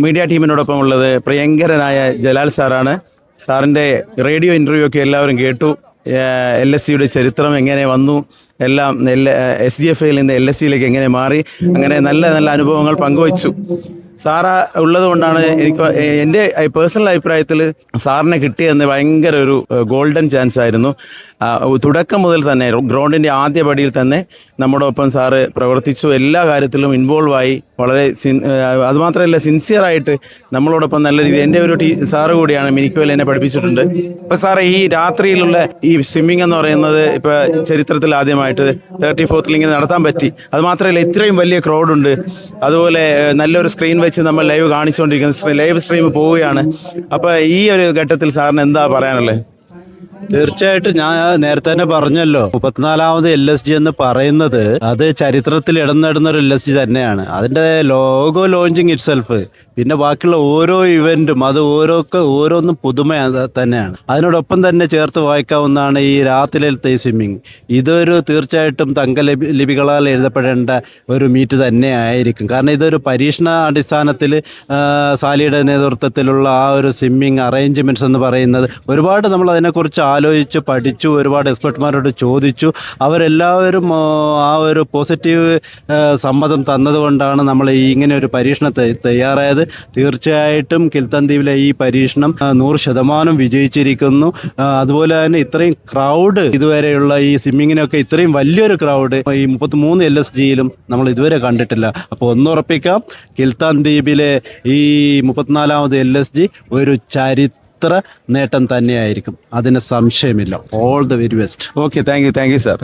Media ടീമിനോടൊപ്പം ഉള്ളത് പ്രിയങ്കരനായ ജലാൽ സാറാണ്. സാറിൻ്റെ റേഡിയോ ഇൻ്റർവ്യൂ ഒക്കെ എല്ലാവരും കേട്ടു. LSCയുടെ ചരിത്രം എങ്ങനെ വന്നു, എല്ലാം SGFയിൽ നിന്ന് LSCയിലേക്ക് എങ്ങനെ മാറി, അങ്ങനെ നല്ല നല്ല അനുഭവങ്ങൾ പങ്കുവച്ചു. സാറ് ഉള്ളത് കൊണ്ടാണ് എൻ്റെ പേഴ്സണൽ അഭിപ്രായത്തിൽ സാറിനെ കിട്ടിയെന്ന് ഭയങ്കര ഒരു ഗോൾഡൻ ചാൻസ് ആയിരുന്നു. തുടക്കം മുതൽ തന്നെ ഗ്രൗണ്ടിൻ്റെ ആദ്യ പടിയിൽ തന്നെ നമ്മുടെ ഒപ്പം സാറ് പ്രവർത്തിച്ചു, എല്ലാ കാര്യത്തിലും ഇൻവോൾവായി, വളരെ അതുമാത്രമല്ല സിൻസിയറായിട്ട് നമ്മളോടൊപ്പം നല്ല രീതിയിൽ. എൻ്റെ ഒരു സാറ് കൂടിയാണ്, മിനിക്കോയിൽ എന്നെ പഠിപ്പിച്ചിട്ടുണ്ട്. ഇപ്പം സാറേ, ഈ രാത്രിയിലുള്ള ഈ സ്വിമ്മിംഗ് എന്ന് പറയുന്നത് ഇപ്പോൾ ചരിത്രത്തിൽ ആദ്യമായിട്ട് 34th ഇങ്ങനെ നടത്താൻ പറ്റി. അതുമാത്രമല്ല ഇത്രയും വലിയ ക്രൗഡുണ്ട്. അതുപോലെ നല്ലൊരു സ്ക്രീൻ വെച്ച് നമ്മൾ ലൈവ് കാണിച്ചുകൊണ്ടിരിക്കുന്ന ലൈവ് സ്ട്രീം പോവുകയാണ്. അപ്പോൾ ഈ ഒരു ഘട്ടത്തിൽ സാറിന് എന്താ പറയാനുള്ളത്? തീർച്ചയായിട്ടും ഞാൻ നേരത്തെ തന്നെ പറഞ്ഞല്ലോ, 34ാമത് LSG എന്ന് പറയുന്നത് അത് ചരിത്രത്തിൽ ഇടം നേടുന്ന ഒരു LSG തന്നെയാണ്. അതിൻ്റെ ലോഗോ ലോഞ്ചിങ് ഇറ്റ്സെൽഫ്, പിന്നെ ബാക്കിയുള്ള ഓരോ ഇവന്റും അത് ഓരോന്നും പുതുമ തന്നെയാണ്. അതിനോടൊപ്പം തന്നെ ചേർത്ത് വായിക്കാവുന്നതാണ് ഈ രാത്രിയിലത്തെ സ്വിമ്മിങ്. ഇതൊരു തീർച്ചയായിട്ടും തങ്കലിപികളാൽ എഴുതപ്പെടേണ്ട ഒരു മീറ്റ് തന്നെ ആയിരിക്കും. കാരണം ഇതൊരു പരീക്ഷണ അടിസ്ഥാനത്തിൽ സാലിയുടെ നേതൃത്വത്തിലുള്ള ആ ഒരു സ്വിമ്മിങ് അറേഞ്ച്മെൻറ്റ്സ് എന്ന് പറയുന്നത് ഒരുപാട് നമ്മൾ അതിനെക്കുറിച്ച് ആലോചിച്ച് പഠിച്ചു, ഒരുപാട് എക്സ്പെർട്ട്മാരോട് ചോദിച്ചു. അവരെല്ലാവരും ആ ഒരു പോസിറ്റീവ് സമ്മതം തന്നതുകൊണ്ടാണ് നമ്മൾ ഇങ്ങനെ ഒരു പരീക്ഷണത്തെ തയ്യാറായത്. തീർച്ചയായിട്ടും കിൽത്താൻ ദ്വീപിലെ ഈ പരീക്ഷണം 100% വിജയിച്ചിരിക്കുന്നു. അതുപോലെ തന്നെ ഇത്രയും ക്രൗഡ്, ഇതുവരെയുള്ള ഈ സ്വിമ്മിങ്ങിനൊക്കെ ഇത്രയും വലിയൊരു ക്രൗഡ് ഈ 33 LSGയിലും നമ്മൾ ഇതുവരെ കണ്ടിട്ടില്ല. അപ്പോൾ ഒന്നുറപ്പിക്കാം, കിൽത്താൻ ദ്വീപിലെ ഈ 34ാമത് LSG ഒരു ചരിത്ര നേട്ടം തന്നെയായിരിക്കും, അതിന് സംശയമില്ല. All the very best. Okay, thank you sir.